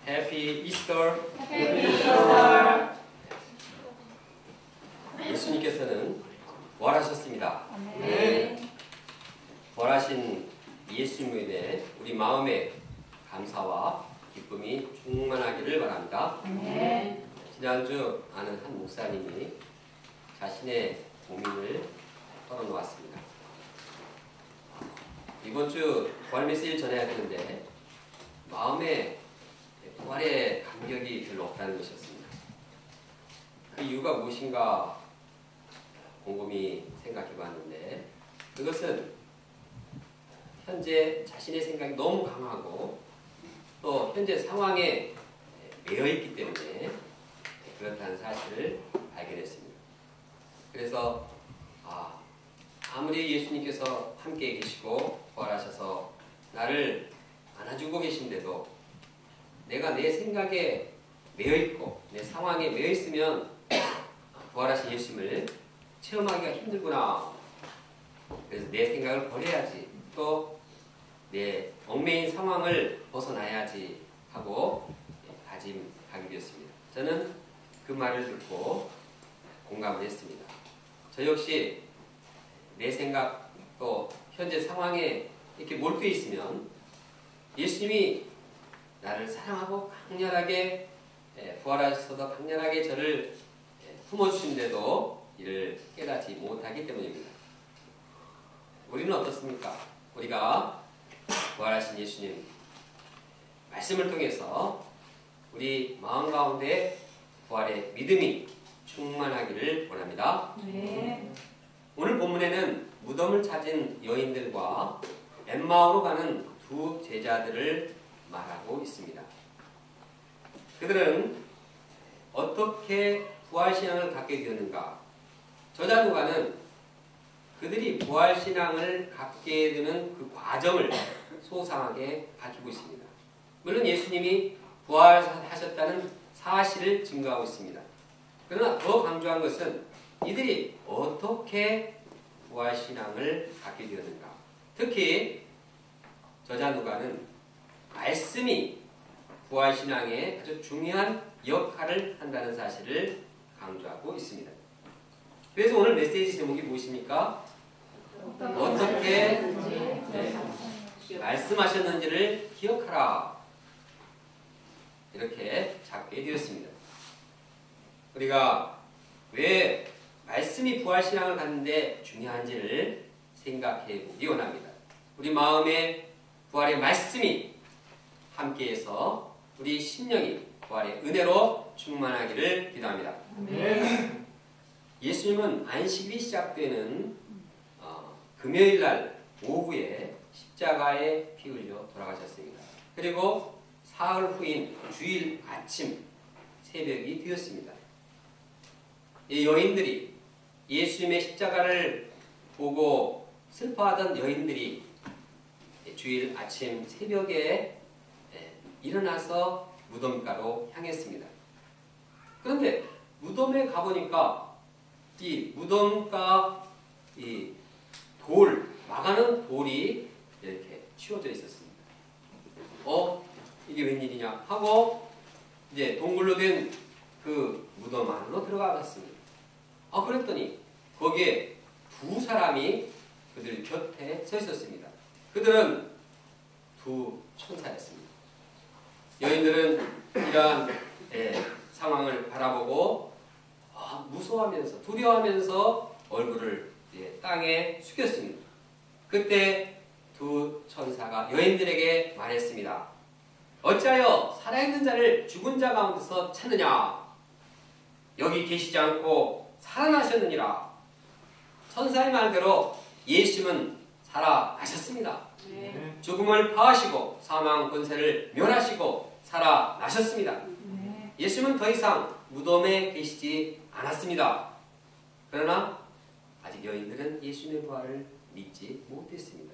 Happy Easter. Happy Easter. 예수님께서는 부활하셨습니다. 네. 부활하신 예수님에 우리 마음에 감사와 기쁨이 충만하기를 바랍니다. 네. 지난주 아는 한 목사님이 자신의 고민을 털어놓았습니다. 이번 주 부활 메시지를 전해야 되는데 마음에 부활의 감격이 별로 없다는 것이었습니다. 그 이유가 무엇인가 곰곰이 생각해 봤는데 그것은 현재 자신의 생각이 너무 강하고 또 현재 상황에 매여 있기 때문에 그렇다는 사실을 발견했습니다. 그래서 아무리 예수님께서 함께 계시고 부활하셔서 나를 안아주고 계신데도 내가 내 생각에 매여 있고 내 상황에 매여 있으면 부활하신 예수님을 체험하기가 힘들구나. 그래서 내 생각을 버려야지. 또 내 얽매인 상황을 벗어나야지 하고 다짐하게 되었습니다. 저는 그 말을 듣고 공감을 했습니다. 저 역시 내 생각 또 현재 상황에 이렇게 몰두해 있으면 예수님이 나를 사랑하고 강렬하게 부활하셔서 강렬하게 저를 품어주신데도 이를 깨닫지 못하기 때문입니다. 우리는 어떻습니까? 우리가 부활하신 예수님 말씀을 통해서 우리 마음 가운데 부활의 믿음이 충만하기를 원합니다. 네. 오늘 본문에는 무덤을 찾은 여인들과 엠마오로 가는 두 제자들을 말하고 있습니다. 그들은 어떻게 부활신앙을 갖게 되었는가? 저자 누가는 그들이 부활신앙을 갖게 되는 그 과정을 소상하게 밝히고 있습니다. 물론 예수님이 부활하셨다는 사실을 증거하고 있습니다. 그러나 더 강조한 것은 이들이 어떻게 부활신앙을 갖게 되었는가? 특히 저자 누가는 말씀이 부활신앙에 아주 중요한 역할을 한다는 사실을 강조하고 있습니다. 그래서 오늘 메시지 제목이 무엇입니까? 어떻게 말씀하셨는지를 기억하라. 이렇게 잡게 되었습니다. 우리가 왜 말씀이 부활신앙을 갖는데 중요한지를 생각해 보기 원합니다. 우리 마음에 부활의 말씀이 함께해서 우리 심령이 부활의 은혜로 충만하기를 기도합니다. 네. 예수님은 안식일이 시작되는 금요일날 오후에 십자가에 피 흘려 돌아가셨습니다. 그리고 사흘 후인 주일 아침 새벽이 되었습니다. 이 여인들이 예수님의 십자가를 보고 슬퍼하던 여인들이 주일 아침 새벽에 일어나서 무덤가로 향했습니다. 그런데 무덤에 가보니까 이 무덤가 이 막아는 돌이 이렇게 치워져 있었습니다. 이게 웬일이냐 하고 이제 동굴로 된 그 무덤 안으로 들어가봤습니다. 그랬더니 거기에 두 사람이 그들 곁에 서 있었습니다. 그들은 두 천사였습니다. 여인들은 이러한 상황을 바라보고 무서워하면서 두려워하면서 얼굴을 땅에 숙였습니다. 그때 두 천사가 여인들에게 말했습니다. 어찌하여 살아있는 자를 죽은 자 가운데서 찾느냐? 여기 계시지 않고 살아나셨느니라. 천사의 말대로 예수님은 살아나셨습니다. 네. 죽음을 파하시고 사망 권세를 멸하시고 살아나셨습니다. 네. 예수님은 더 이상 무덤에 계시지 않았습니다. 그러나 아직 여인들은 예수님의 부활을 믿지 못했습니다.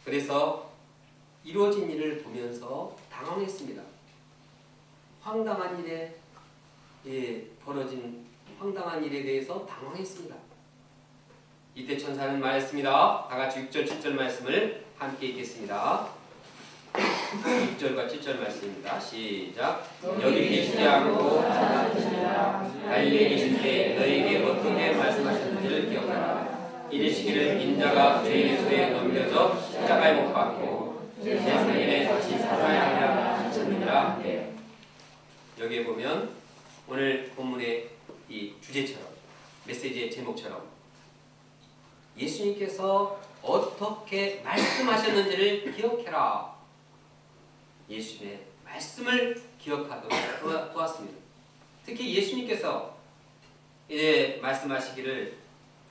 그래서 이루어진 일을 보면서 당황했습니다. 황당한 일에 벌어진 황당한 일에 대해서 당황했습니다. 이때 천사는 말했습니다. 다 같이 6절 7절 말씀을 함께 읽겠습니다. 6절 6절과 7절 말씀입니다. 시작. 여기 계시지 않고 갈릴리에 계실 때 너희에게 어떻게 말씀하셨는지를 기억하라. 이르시기를 인자가 죄인의 손에 넘겨져 십자가에 못 박고 제3일에 다시 살아야 하리라 하셨느니라. 여기에 보면 오늘 본문의 이 주제처럼 메시지의 제목처럼 예수님께서 어떻게 말씀하셨는지를 기억해라. 예수님의 말씀을 기억하도록 도왔습니다. 특히 예수님께서 이제 말씀하시기를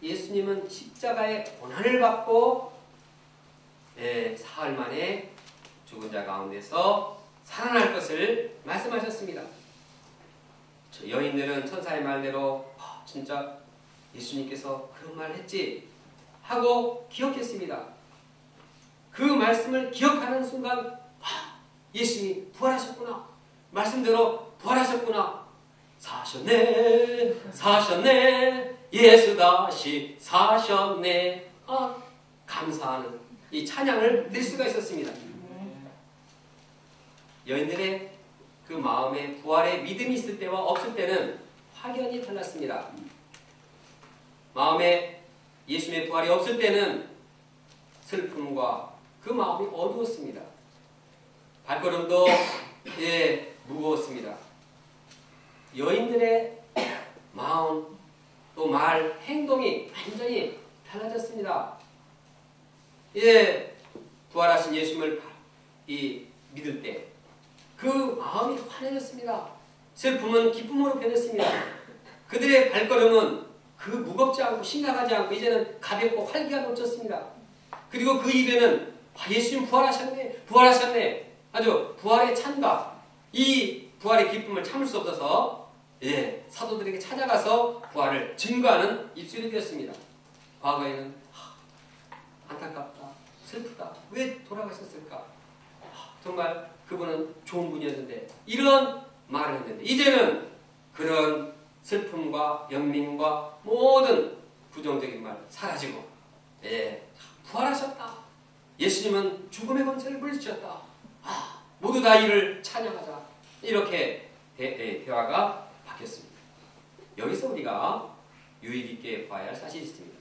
예수님은 십자가의 고난을 받고 사흘 만에 죽은 자 가운데서 살아날 것을 말씀하셨습니다. 여인들은 천사의 말대로 진짜 예수님께서 그런 말을 했지 하고 기억했습니다. 그 말씀을 기억하는 순간 예수님이 부활하셨구나. 말씀대로 부활하셨구나. 사셨네 사셨네 예수 다시 사셨네. 감사하는 이 찬양을 들 수가 있었습니다. 여인들의 그 마음에 부활의 믿음이 있을 때와 없을 때는 확연히 달랐습니다. 마음에 예수님의 부활이 없을 때는 슬픔과 그 마음이 어두웠습니다. 발걸음도 무거웠습니다. 여인들의 마음, 또 말, 행동이 완전히 달라졌습니다. 부활하신 예수님을 믿을 때 그 마음이 환해졌습니다. 슬픔은 기쁨으로 변했습니다. 그들의 발걸음은 그 무겁지 않고 심각하지 않고 이제는 가볍고 활기가 넘쳤습니다. 그리고 그 입에는 예수님 부활하셨네 부활하셨네 아주 부활의 찬가, 이 부활의 기쁨을 참을 수 없어서 사도들에게 찾아가서 부활을 증거하는 입술이 되었습니다. 과거에는 안타깝다, 슬프다, 왜 돌아가셨을까, 정말 그분은 좋은 분이었는데 이런 말을 했는데 이제는 그런 슬픔과 연민과 모든 부정적인 말 사라지고 부활하셨다. 예수님은 죽음의 권세를 물리치셨다. 모두 다 이를 찬양하자. 이렇게 대화가 바뀌었습니다. 여기서 우리가 유의 깊게 봐야 할 사실이 있습니다.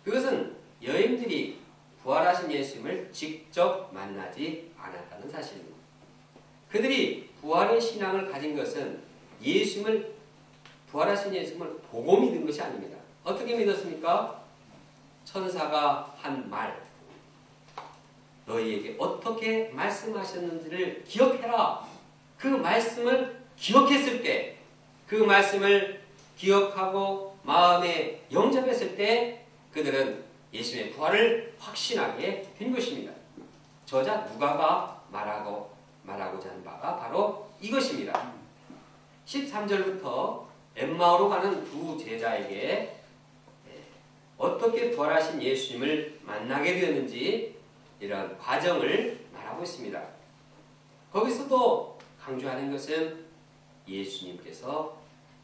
그것은 여인들이 부활하신 예수님을 직접 만나지 않았다는 사실입니다. 그들이 부활의 신앙을 가진 것은 부활하신 예수님을 보고 믿은 것이 아닙니다. 어떻게 믿었습니까? 천사가 한 말, 너희에게 어떻게 말씀하셨는지를 기억해라. 그 말씀을 기억했을 때, 그 말씀을 기억하고 마음에 영접했을 때 그들은 예수님의 부활을 확신하게 된 것입니다. 저자 누가가 말하고자 하는 바가 바로 이것입니다. 13절부터 엠마오로 가는 두 제자에게 어떻게 부활하신 예수님을 만나게 되었는지 이런 과정을 말하고 있습니다. 거기서도 강조하는 것은 예수님께서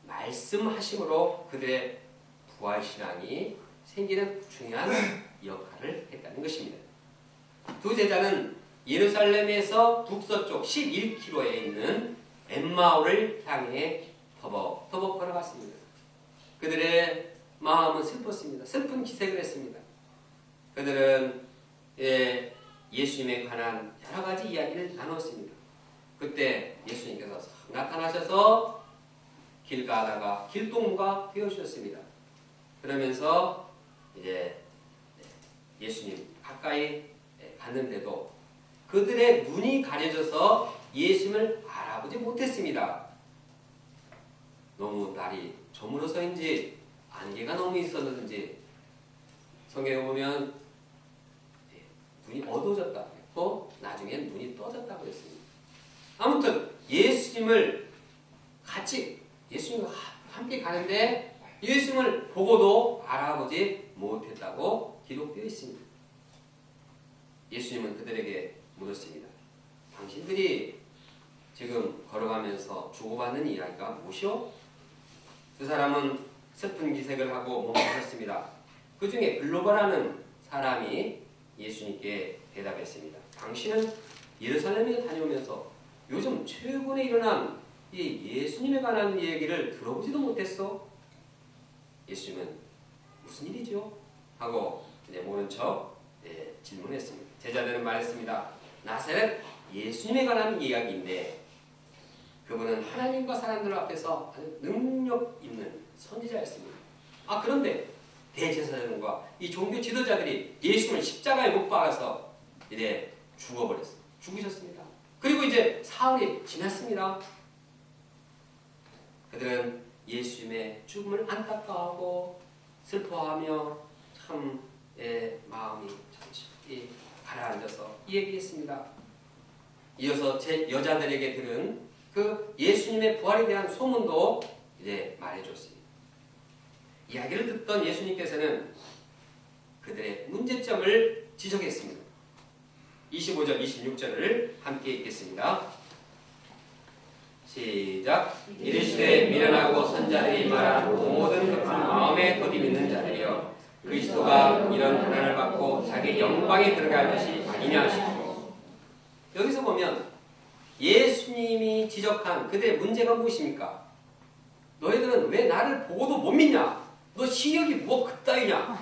말씀하심으로 그들의 부활신앙이 생기는 중요한 역할을 했다는 것입니다. 두 제자는 예루살렘에서 북서쪽 11km에 있는 엠마오를 향해 터벅터벅 걸어갔습니다. 그들의 마음은 슬펐습니다. 슬픈 기색을 했습니다. 그들은 예수님에 관한 여러 가지 이야기를 나눴습니다. 그때 예수님께서 나타나셔서 길 가다가 길동무가 되어주셨습니다. 그러면서 이제 예수님 가까이 갔는데도 그들의 눈이 가려져서 예수님을 알아보지 못했습니다. 너무 날이 저물어서인지 안개가 너무 있었는지 성경에 보면 눈이 어두워졌다 했고 나중에 눈이 떠졌다고 했습니다. 아무튼 예수님과 함께 가는데 예수님을 보고도 알아보지 못했다고 기록되어 있습니다. 예수님은 그들에게 물었습니다. 당신들이 지금 걸어가면서 주고받는 이야기가 무엇이오? 두 사람은 슬픈 기색을 하고 멈추었습니다. 그 중에 글로바라는 사람이 예수님께 대답했습니다. 당신은 예루살렘에 다녀오면서 요즘 최근에 일어난 이 예수님에 관한 얘기를 들어보지도 못했어? 예수님은 무슨 일이죠? 하고 이제 모른 척 질문했습니다. 제자들은 말했습니다. 나사렛 예수님에 관한 이야기인데 그분은 하나님과 사람들 앞에서 아주 능력 있는 선지자였습니다. 그런데 대제사장과 이 종교 지도자들이 예수님을 십자가에 못 박아서 이제 죽으셨습니다. 그리고 이제 사흘이 지났습니다. 그들은 예수님의 죽음을 안타까워하고 슬퍼하며 참 마음이 잠시 가라앉아서 이 얘기했습니다. 이어서 제 여자들에게 들은 그 예수님의 부활에 대한 소문도 이제 말해줬습니다. 이야기를 듣던 예수님께서는 그들의 문제점을 지적했습니다. 25절, 26절을 함께 읽겠습니다. 시작. 이르시되 미련하고 선자들이 말한 모든 것을 마음에 더디 믿는 자들이여 그리스도가 이런 고난을 받고 자기 영광에 들어갈 것이 아니냐 하시고 여기서 보면 예수님이 지적한 그들의 문제가 무엇입니까? 너희들은 왜 나를 보고도 못 믿냐? 너 시력이 뭐 그따위냐?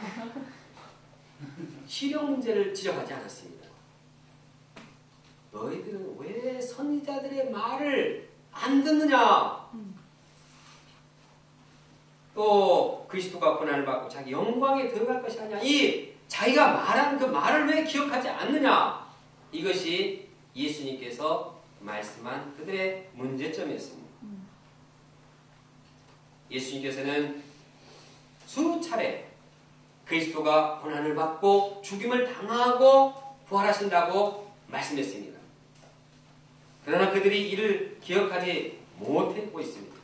시력 문제를 지적하지 않았습니다. 너희들은 왜 선지자들의 말을 안 듣느냐? 또 그리스도가 고난을 받고 자기 영광에 들어갈 것이 아니냐? 이 자기가 말한 그 말을 왜 기억하지 않느냐? 이것이 예수님께서 말씀한 그들의 문제점이었습니다. 예수님께서는 수차례 그리스도가 고난을 받고 죽임을 당하고 부활하신다고 말씀했습니다. 그러나 그들이 이를 기억하지 못하고 있습니다.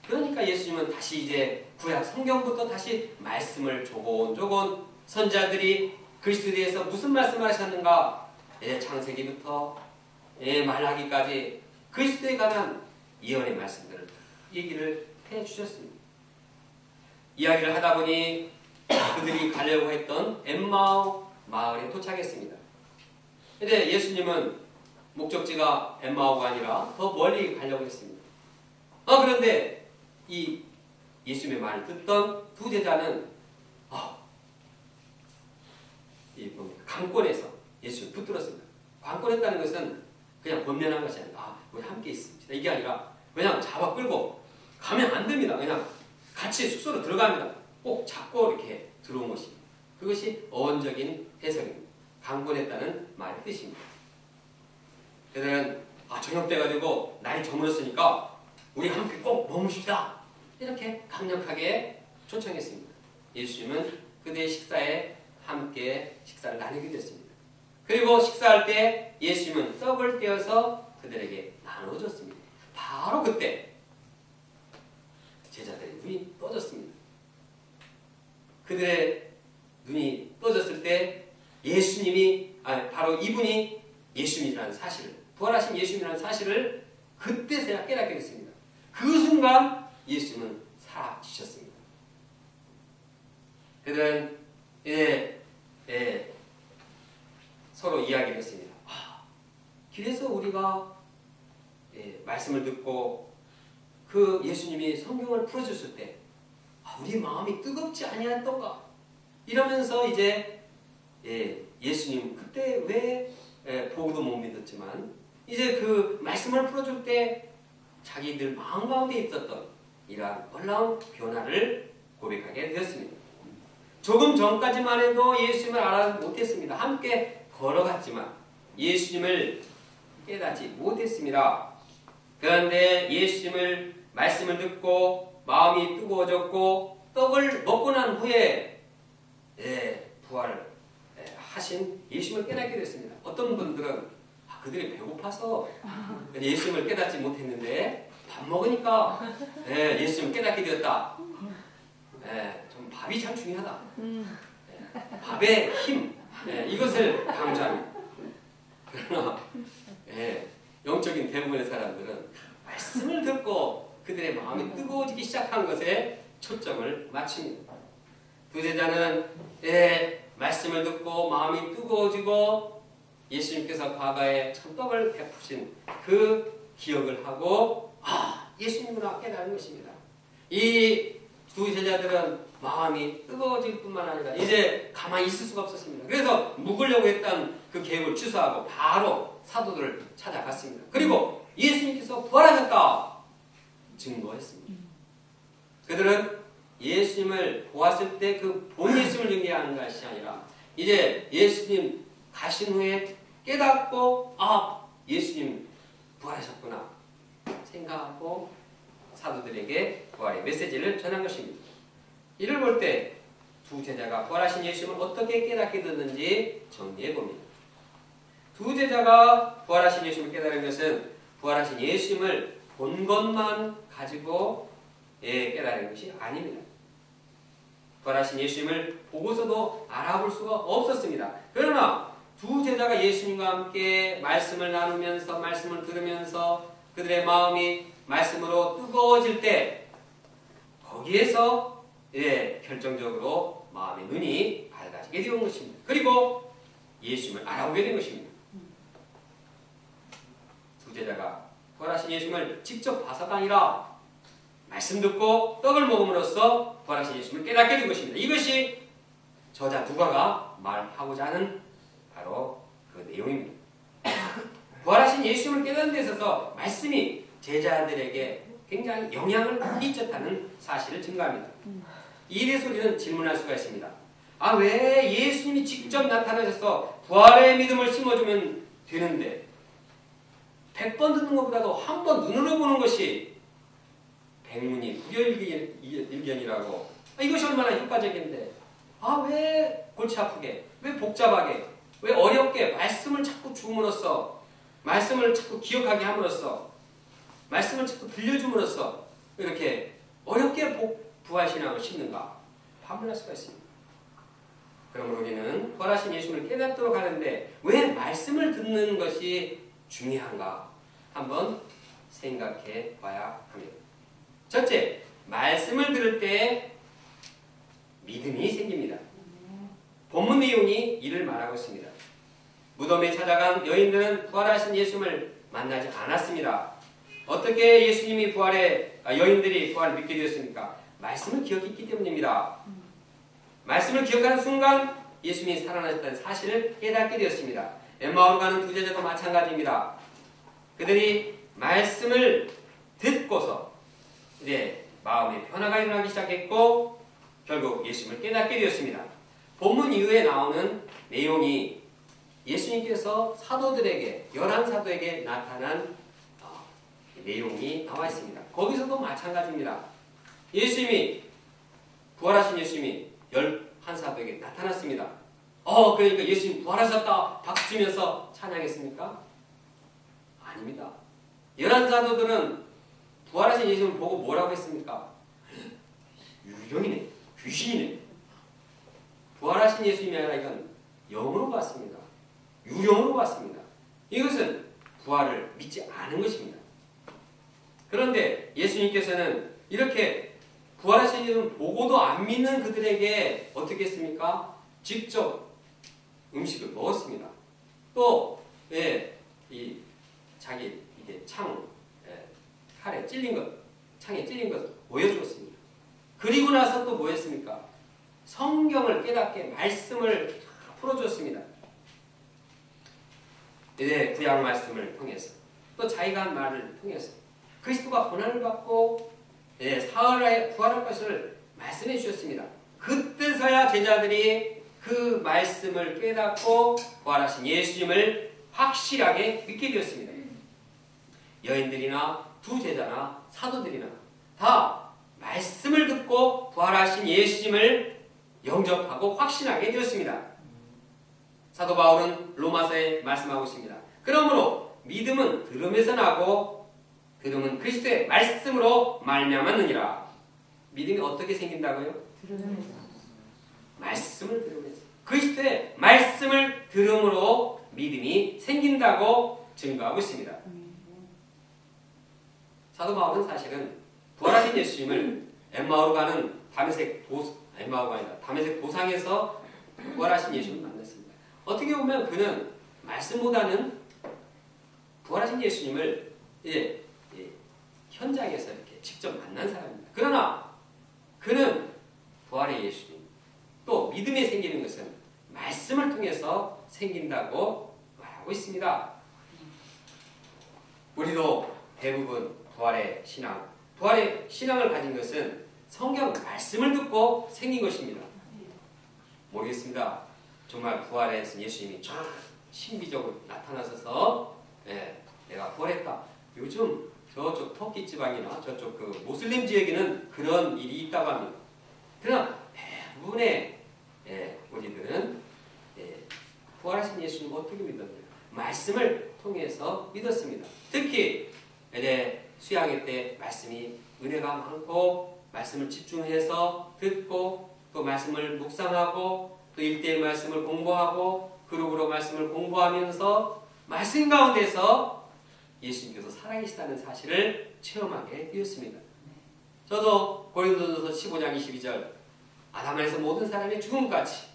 그러니까 예수님은 다시 이제 구약 성경부터 다시 말씀을 조곤조곤 선지자들이 그리스도에 대해서 무슨 말씀을 하셨는가 창세기부터 말라기까지 그리스도에 관한 예언의 말씀들을 얘기를 해주셨습니다. 이야기를 하다 보니 그들이 가려고 했던 엠마오 마을에 도착했습니다. 근데 예수님은 목적지가 엠마오가 아니라 더 멀리 가려고 했습니다. 그런데 이 예수님의 말을 듣던 두 제자는 강권에서 예수를 붙들었습니다. 강권했다는 것은 그냥 권면한 것이 아니라 우리 함께 있습니다. 이게 아니라 그냥 잡아 끌고 가면 안 됩니다. 그냥 같이 숙소로 들어갑니다. 꼭 잡고 이렇게 들어온 것입니다. 그것이 어원적인 해석입니다. 강권했다는 말의 뜻입니다. 그들은 저녁 때가지고 날이 저물었으니까 우리 함께 꼭 머무십시다. 이렇게 강력하게 초청했습니다. 예수님은 그들의 식사에 함께 식사를 나누게 됐습니다. 그리고 식사할 때 예수님은 떡을 떼어서 그들에게 나눠줬습니다. 바로 그때 제자들의 눈이 떠졌습니다. 그들의 눈이 떠졌을 때 예수님이 바로 이분이 예수님이라는 사실을 부활하신 예수님이라는 사실을 그때서야 깨닫게 됐습니다. 그 순간 예수님은 사라지셨습니다. 그들은 서로 이야기를 했습니다. 길에서 우리가 말씀을 듣고 그 예수님이 성경을 풀어줬을 때 우리 마음이 뜨겁지 아니했던가 이러면서 이제 예수님 그때 왜 보고도 못 믿었지만 이제 그 말씀을 풀어줄 때 자기들 마음 가운데 있었던 이러한 놀라운 변화를 고백하게 되었습니다. 조금 전까지만 해도 예수님을 알아보지 못했습니다. 함께 걸어갔지만 예수님을 깨닫지 못했습니다. 그런데 예수님을 말씀을 듣고 마음이 뜨거워졌고 떡을 먹고 난 후에 부활을 하신 예수님을 깨닫게 됐습니다. 어떤 분들은 그들이 배고파서 예수님을 깨닫지 못했는데 밥 먹으니까 예수님을 깨닫게 되었다. 좀 밥이 참 중요하다. 밥의 힘 이것을 강조합니다. 그러나 영적인 대부분의 사람들은 말씀을 듣고 그들의 마음이 뜨거워지기 시작한 것에 초점을 맞춥니다. 두 제자는 말씀을 듣고 마음이 뜨거워지고 예수님께서 과거에 천법을 베푸신 그 기억을 하고 예수님구나 깨달은 것입니다. 이 두 제자들은 마음이 뜨거워질 뿐만 아니라 이제 가만히 있을 수가 없었습니다. 그래서 묵으려고 했던 그 계획을 취소하고 바로 사도들을 찾아갔습니다. 그리고 예수님께서 부활하셨다 증거했습니다. 그들은 예수님을 보았을 때 그 본 예수님을 증거하는 것이 아니라 이제 예수님 가신 후에 깨닫고 예수님 부활하셨구나 생각하고 사도들에게 부활의 메시지를 전한 것입니다. 이를 볼 때 두 제자가 부활하신 예수님을 어떻게 깨닫게 됐는지 정리해 봅니다. 두 제자가 부활하신 예수님을 깨달은 것은 부활하신 예수님을 본 것만 가지고 깨달은 것이 아닙니다. 부활하신 예수님을 보고서도 알아볼 수가 없었습니다. 그러나 두 제자가 예수님과 함께 말씀을 나누면서 말씀을 들으면서 그들의 마음이 말씀으로 뜨거워질 때 거기에서 결정적으로 마음의 눈이 밝아지게 되는 것입니다. 그리고 예수님을 알아보게 된 것입니다. 두 제자가 부활하신 예수님을 직접 봐서가 아니라 말씀 듣고 떡을 먹음으로써 부활하신 예수님을 깨닫게 된 것입니다. 이것이 저자 누가가 말하고자 하는 바로 그 내용입니다. 부활하신 예수님을 깨닫는 데 있어서 말씀이 제자들에게 굉장히 영향을 끼쳤다는 사실을 증거합니다. 이래서 우리는 질문할 수가 있습니다. 왜 예수님이 직접 나타나셔서 부활의 믿음을 심어주면 되는데 100번 듣는 것보다도 한 번 눈으로 보는 것이 백문이 불여일견이라고 이것이 얼마나 효과적인데 왜 골치 아프게 왜 복잡하게 왜 어렵게 말씀을 자꾸 주므로써 말씀을 자꾸 기억하게 함으로써 말씀을 자꾸 들려줌으로써 이렇게 어렵게 부활신앙을 심는가 반문할 수가 있습니다. 그러므로 우리는 부활하신 예수님을 깨닫도록 하는데 왜 말씀을 듣는 것이 중요한가 한번 생각해 봐야 합니다. 첫째, 말씀을 들을 때 믿음이 생깁니다. 본문 내용이 이를 말하고 있습니다. 무덤에 찾아간 여인들은 부활하신 예수님을 만나지 않았습니다. 어떻게 예수님이 여인들이 부활을 믿게 되었습니까? 말씀을 기억했기 때문입니다. 말씀을 기억하는 순간 예수님이 살아나셨다는 사실을 깨닫게 되었습니다. 엠마오로 가는 두 제자도 마찬가지입니다. 그들이 말씀을 듣고서 이제 마음의 변화가 일어나기 시작했고 결국 예수님을 깨닫게 되었습니다. 본문 이후에 나오는 내용이 예수님께서 사도들에게 11사도에게 나타난 내용이 나와 있습니다. 거기서도 마찬가지입니다. 부활하신 예수님이 11사도에게 나타났습니다. 그러니까 예수님 부활하셨다 박수 치면서 찬양했습니까? 아닙니다. 11사도들은 부활하신 예수님을 보고 뭐라고 했습니까? 유령이네, 귀신이네. 부활하신 예수님이 아니라 이건 영으로 봤습니다. 유령으로 봤습니다. 이것은 부활을 믿지 않은 것입니다. 그런데 예수님께서는 이렇게 부활하신 예수님을 보고도 안 믿는 그들에게 어떻게 했습니까? 직접 음식을 먹었습니다. 또 자기 이게 칼에 찔린 것, 창에 찔린 것 보여주었습니다. 그리고 나서 또 뭐 했습니까? 성경을 깨닫게 말씀을 풀어주었습니다. 이제 구약 말씀을 통해서 또 자기가 한 말을 통해서 그리스도가 고난을 받고 사흘에 부활할 것을 말씀해 주셨습니다. 그때서야 제자들이 그 말씀을 깨닫고 부활하신 예수님을 확실하게 믿게 되었습니다. 여인들이나 두 제자나 사도들이나 다 말씀을 듣고 부활하신 예수님을 영접하고 확신하게 되었습니다. 사도 바울은 로마서에 말씀하고 있습니다. 그러므로 믿음은 들음에서 나고 들음은 그리스도의 말씀으로 말미암았느니라. 믿음이 어떻게 생긴다고요? 들으면서. 말씀을 들으면서. 그리스도의 말씀을 들음으로 믿음이 생긴다고 증거하고 있습니다. 사도 바울은 사실은 부활하신 예수님을 엠마오로 가는 다메섹 도상에서 부활하신 예수님을 만났습니다. 어떻게 보면 그는 말씀보다는 부활하신 예수님을 현장에서 이렇게 직접 만난 사람입니다. 그러나 그는 부활의 예수님, 또 믿음이 생기는 것은 말씀을 통해서 생긴다고 말하고 있습니다. 우리도 대부분 부활의 신앙을 가진 것은 성경 말씀을 듣고 생긴 것입니다. 모르겠습니다. 정말 부활의 예수님이 신비적으로 나타나셔서 내가 부활했다. 요즘 저쪽 터키 지방이나 저쪽 그 모슬림 지역에는 그런 일이 있다고 합니다. 그러나 대부분의 우리들은 부활하신 예수님 어떻게 믿었나요? 말씀을 통해서 믿었습니다. 특히 수양회 때 말씀이 은혜가 많고 말씀을 집중해서 듣고 또 말씀을 묵상하고 또 1대1 말씀을 공부하고 그룹으로 말씀을 공부하면서 말씀 가운데서 예수님께서 살아계시다는 사실을 체험하게 되었습니다. 저도 고린도전서 15장 22절 아담 안에서 모든 사람이 죽음같이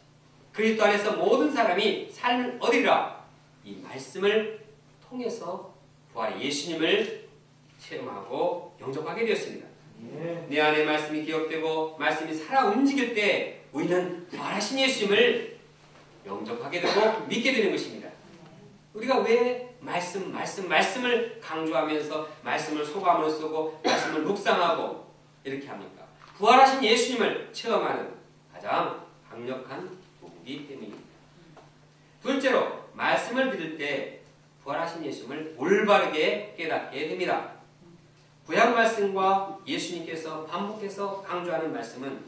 그리스도 안에서 모든 사람이 삶을 얻으리라 이 말씀을 통해서 부활의 예수님을 체험하고 영접하게 되었습니다. 내 안에 말씀이 기억되고 말씀이 살아 움직일 때 우리는 부활하신 예수님을 영접하게 되고 믿게 되는 것입니다. 우리가 왜 말씀을 강조하면서 말씀을 소감으로 쓰고 말씀을 묵상하고 이렇게 합니까? 부활하신 예수님을 체험하는 가장 강력한 도구이기 때문입니다. 둘째로 말씀을 들을 때 부활하신 예수님을 올바르게 깨닫게 됩니다. 구약 말씀과 예수님께서 반복해서 강조하는 말씀은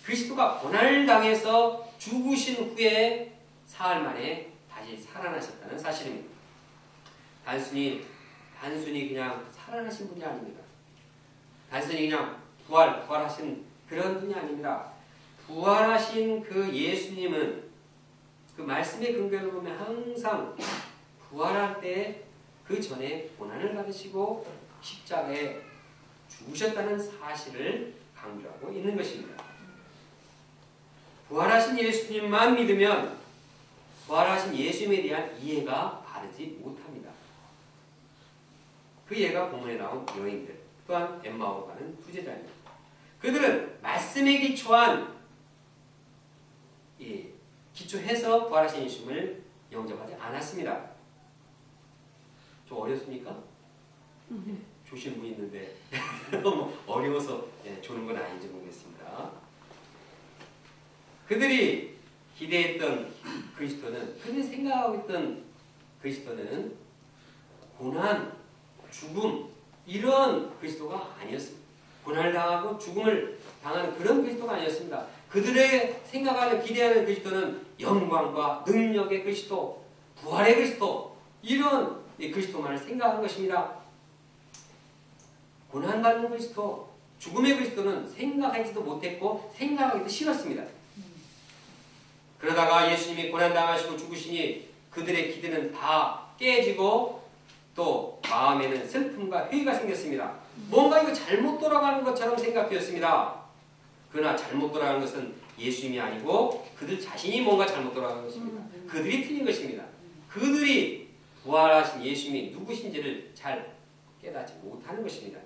그리스도가 고난을 당해서 죽으신 후에 사흘 만에 다시 살아나셨다는 사실입니다. 단순히 그냥 살아나신 분이 아닙니다. 단순히 그냥 부활하신 그런 분이 아닙니다. 부활하신 그 예수님은 그 말씀의 근거로 보면 항상 부활할 때 그 전에 고난을 받으시고 십자가에 죽으셨다는 사실을 강조하고 있는 것입니다. 부활하신 예수님만 믿으면 부활하신 예수님에 대한 이해가 바르지 못합니다. 그 예가 본문에 나온 여인들 또한 엠마오로 가는 후제자입니다. 그들은 말씀에 기초해서 부활하신 예수님을 영접하지 않았습니다. 좀 어렵습니까? 조신 분 있는데 너무 어려워서 조는 건 아닌지 모르겠습니다. 그들이 기대했던 그리스도는, 그들이 생각하고 있던 그리스도는 고난, 죽음 이런 그리스도가 아니었습니다. 고난을 당하고 죽음을 당하는 그런 그리스도가 아니었습니다. 그들의 생각하는 기대하는 그리스도는 영광과 능력의 그리스도, 부활의 그리스도 이런 그리스도만을 생각한 것입니다. 고난받는 그리스도, 죽음의 그리스도는 생각하지도 못했고 생각하기도 싫었습니다. 그러다가 예수님이 고난당하시고 죽으시니 그들의 기대는 다 깨지고 또 마음에는 슬픔과 회의가 생겼습니다. 뭔가 이거 잘못 돌아가는 것처럼 생각되었습니다. 그러나 잘못 돌아가는 것은 예수님이 아니고 그들 자신이 뭔가 잘못 돌아가는 것입니다. 그들이 틀린 것입니다. 그들이 부활하신 예수님이 누구신지를 잘 깨닫지 못하는 것입니다.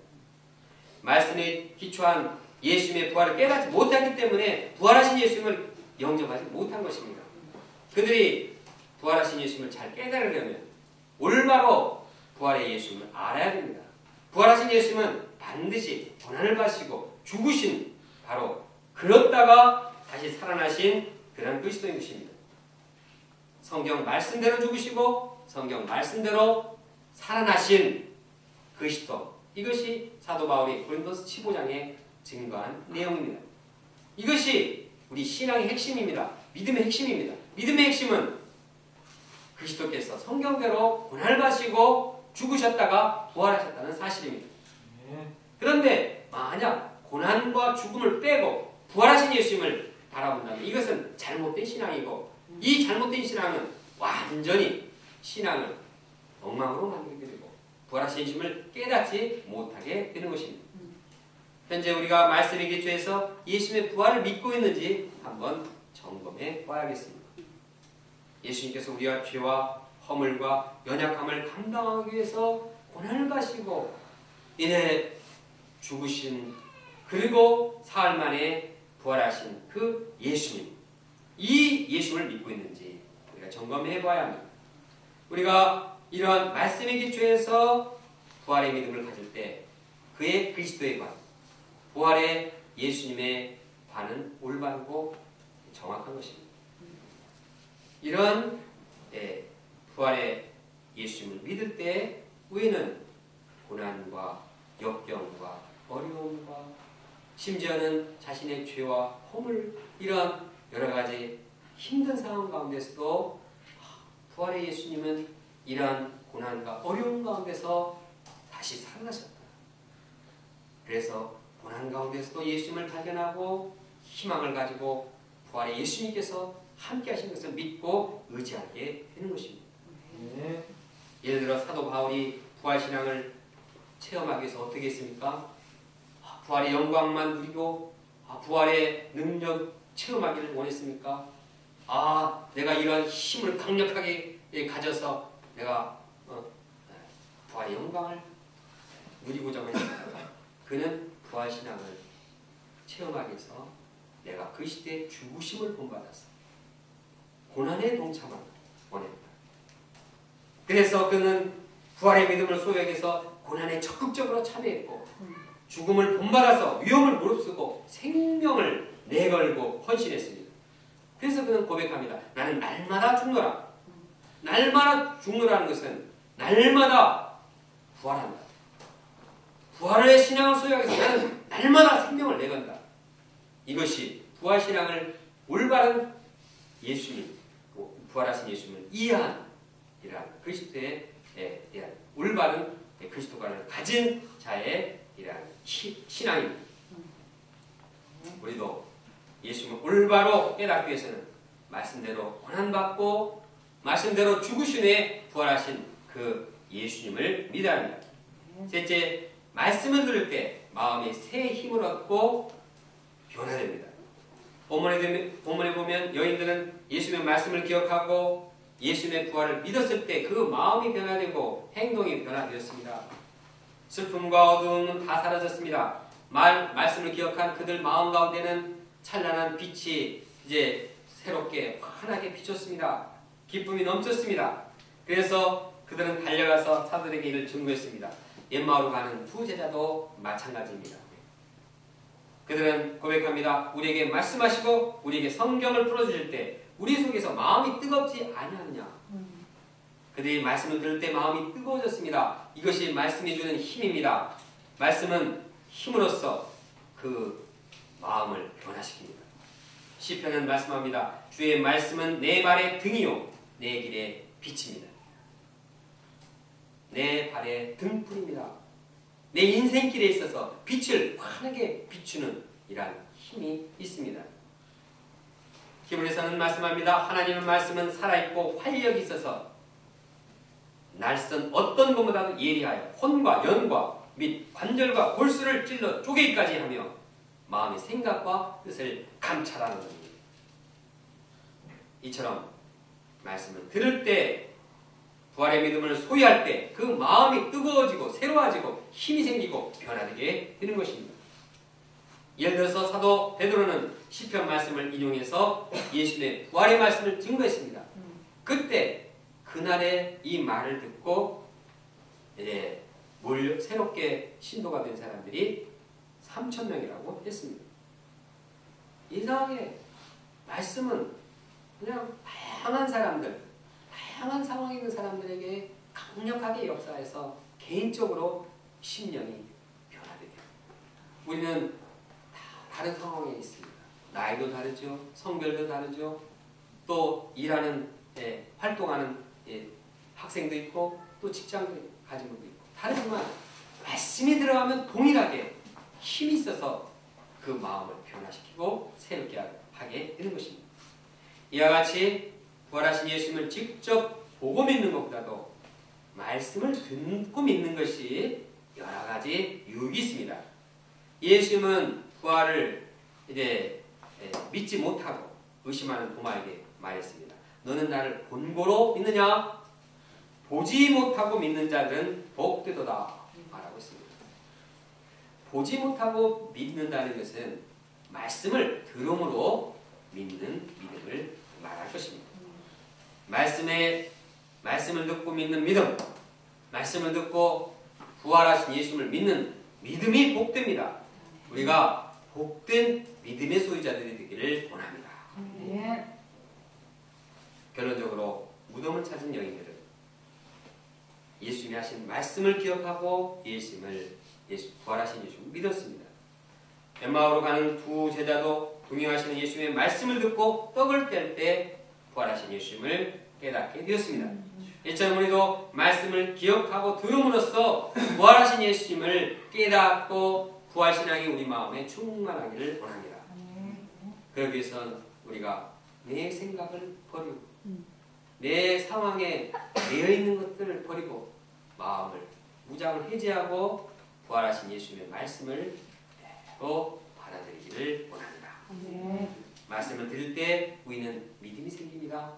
말씀에 기초한 예수님의 부활을 깨닫지 못하기 때문에 부활하신 예수님을 영접하지 못한 것입니다. 그들이 부활하신 예수님을 잘 깨달으려면 올바로 부활의 예수님을 알아야 됩니다. 부활하신 예수님은 반드시 고난을 받으시고 죽으신 바로 그렇다가 다시 살아나신 그런 그리스도인 것입니다. 성경 말씀대로 죽으시고 성경 말씀대로 살아나신 그리스도, 이것이 사도 바울이 고린도서 15장에 증거한 내용입니다. 이것이 우리 신앙의 핵심입니다. 믿음의 핵심입니다. 믿음의 핵심은 그리스도께서 성경대로 고난을 받으시고 죽으셨다가 부활하셨다는 사실입니다. 그런데 만약 고난과 죽음을 빼고 부활하신 예수님을 바라본다면 이것은 잘못된 신앙이고 이 잘못된 신앙은 완전히 신앙을 엉망으로 만들게 되고 부활하신 예수님을 깨닫지 못하게 되는 것입니다. 현재 우리가 말씀에 기초해서 예수님의 부활을 믿고 있는지 한번 점검해 봐야겠습니다. 예수님께서 우리가 죄와 허물과 연약함을 감당하기 위해서 고난을 가시고 이래 죽으신 그리고 사흘 만에 부활하신 그 예수님, 이 예수를 믿고 있는지 우리가 점검해 봐야 합니다. 우리가 이러한 말씀의 기초에서 부활의 믿음을 가질 때 그의 그리스도의 관, 부활의 예수님의 관은 올바르고 정확한 것입니다. 이런 부활의 예수님을 믿을 때 우리는 고난과 역경과 어려움과 심지어는 자신의 죄와 허물 이런 여러 가지 힘든 상황 가운데서도 부활의 예수님은 이러한 고난과 어려움 가운데서 다시 살아나셨다. 그래서 고난 가운데서도 예수님을 발견하고 희망을 가지고 부활의 예수님께서 함께 하신 것을 믿고 의지하게 되는 것입니다. 네. 예를 들어 사도 바울이 부활신앙을 체험하기 위해서 어떻게 했습니까? 부활의 영광만 누리고 부활의 능력 체험하기를 원했습니까? 내가 이런 힘을 강력하게 가져서 내가 부활의 영광을 누리고자 했습니다. 그는 부활신앙을 체험하기 위해서 내가 그 시대에 죽으심을 본받았어. 고난에 동참을 원했다. 그래서 그는 부활의 믿음을 소유하기 위해서 고난에 적극적으로 참여했고 죽음을 본받아서 위험을 무릅쓰고 생명을 내걸고 헌신했습니다. 그래서 그는 고백합니다. 나는 날마다 죽노라. 날마다 죽노라는 것은 날마다 부활한다. 부활의 신앙을 소유하기 위해서 나는 날마다 생명을 내건다. 이것이 부활신앙을 올바른 예수님, 부활하신 예수님을 이해한 이러한 그리스도에 대한 올바른 그리스도관을 가진 자의 이러한 신앙입니다. 우리도 예수님을 올바로 깨닫기 위해서는 말씀대로 고난받고 말씀대로 죽으신 후에 부활하신 그 예수님을 믿어야 합니다. 셋째, 말씀을 들을 때 마음이 새 힘을 얻고 변화됩니다. 본문에 보면 여인들은 예수님의 말씀을 기억하고 예수님의 부활을 믿었을 때 그 마음이 변화되고 행동이 변화되었습니다. 슬픔과 어두움은 다 사라졌습니다. 말씀을 기억한 그들 마음 가운데는 찬란한 빛이 이제 새롭게 환하게 비쳤습니다. 기쁨이 넘쳤습니다. 그래서 그들은 달려가서 사도들에게 이를 증거했습니다. 엠마오로 가는 두 제자도 마찬가지입니다. 그들은 고백합니다. 우리에게 말씀하시고 우리에게 성경을 풀어주실 때 우리 속에서 마음이 뜨겁지 아니하느냐. 그들이 말씀을 들을 때 마음이 뜨거워졌습니다. 이것이 말씀이 주는 힘입니다. 말씀은 힘으로써 그 마음을 변화시킵니다. 시편은 말씀합니다. 주의 말씀은 내 발의 등이요 내 길의 빛입니다. 내 발의 등불입니다. 내 인생길에 있어서 빛을 환하게 비추는 이러한 힘이 있습니다. 히브리서는 말씀합니다. 하나님의 말씀은 살아있고 활력이 있어서 날선 어떤 것보다도 예리하여 혼과 연과 및 관절과 골수를 찔러 쪼개기까지 하며 마음의 생각과 뜻을 감찰하는 것입니다. 이처럼 말씀을 들을 때 부활의 믿음을 소유할 때 그 마음이 뜨거워지고 새로워지고 힘이 생기고 변화되게 되는 것입니다. 예를 들어서 사도 베드로는 시편 말씀을 인용해서 예수님의 부활의 말씀을 증거했습니다. 그때 그날의 이 말을 듣고 새롭게 신도가 된 사람들이 3,000명이라고 했습니다. 이상하게 말씀은 그냥 다양한 사람들, 다양한 상황에 있는 사람들에게 강력하게 역사해서 개인적으로 심령이 변화되게 됩니다. 우리는 다 다른 상황에 있습니다. 나이도 다르죠. 성별도 다르죠. 또 일하는 활동하는 학생도 있고 또 직장을 가진 분도 있고 다르지만 말씀이 들어가면 동일하게 힘이 있어서 그 마음을 변화시키고 새롭게 하게 되는 것입니다. 이와 같이 부활하신 예수님을 직접 보고 믿는 것보다도 말씀을 듣고 믿는 것이 여러 가지 유익이 있습니다. 예수님은 부활을 믿지 못하고 의심하는 도마에게 말했습니다. 너는 나를 본고로 믿느냐? 보지 못하고 믿는 자들은 복되도다 말하고 있습니다. 보지 못하고 믿는다는 것은 말씀을 들음으로 믿는 믿음을 말할 것입니다. 말씀을 듣고 믿는 믿음, 말씀을 듣고 부활하신 예수님을 믿는 믿음이 복됩니다. 우리가 복된 믿음의 소유자들이 되기를 원합니다. 아멘. 결론적으로 무덤을 찾은 여인들은 예수님이 하신 말씀을 기억하고 부활하신 예수님을 믿었습니다. 엠마오로 가는 두 제자도 동행하시는 예수님의 말씀을 듣고 떡을 뗄 때 부활하신 예수님을 깨닫게 되었습니다. 이처럼 우리도 말씀을 기억하고 들음으로써 부활하신 예수님을 깨닫고 부활신앙이 우리 마음에 충만하기를 원합니다. 그러기 위해서는 우리가 내 생각을 버리고 내 상황에 매여 있는 것들을 버리고 마음을 무장을 해제하고 부활하신 예수님의 말씀을 또 받아들이기를 원합니다. 말씀을 들을 때 우리는 믿음이 생깁니다.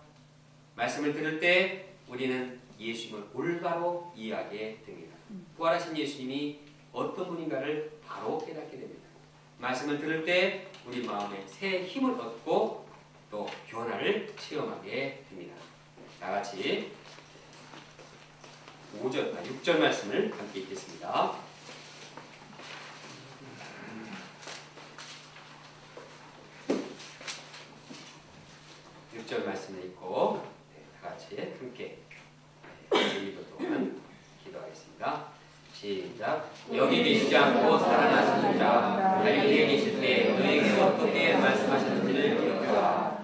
말씀을 들을 때 우리는 예수님을 올바로 이해하게 됩니다. 부활하신 예수님이 어떤 분인가를 바로 깨닫게 됩니다. 말씀을 들을 때 우리 마음에 새 힘을 얻고 또 변화를 체험하게 됩니다. 다 같이 6절 말씀을 함께 읽겠습니다. 6절 말씀을 읽고 다 같이 함께 1분 동안 기도하겠습니다. 시작. 여기 계시지 않고 살아나신 자 갈릴리에 계실 때 너에게 어떻게 말씀하셨는지를 기억하라.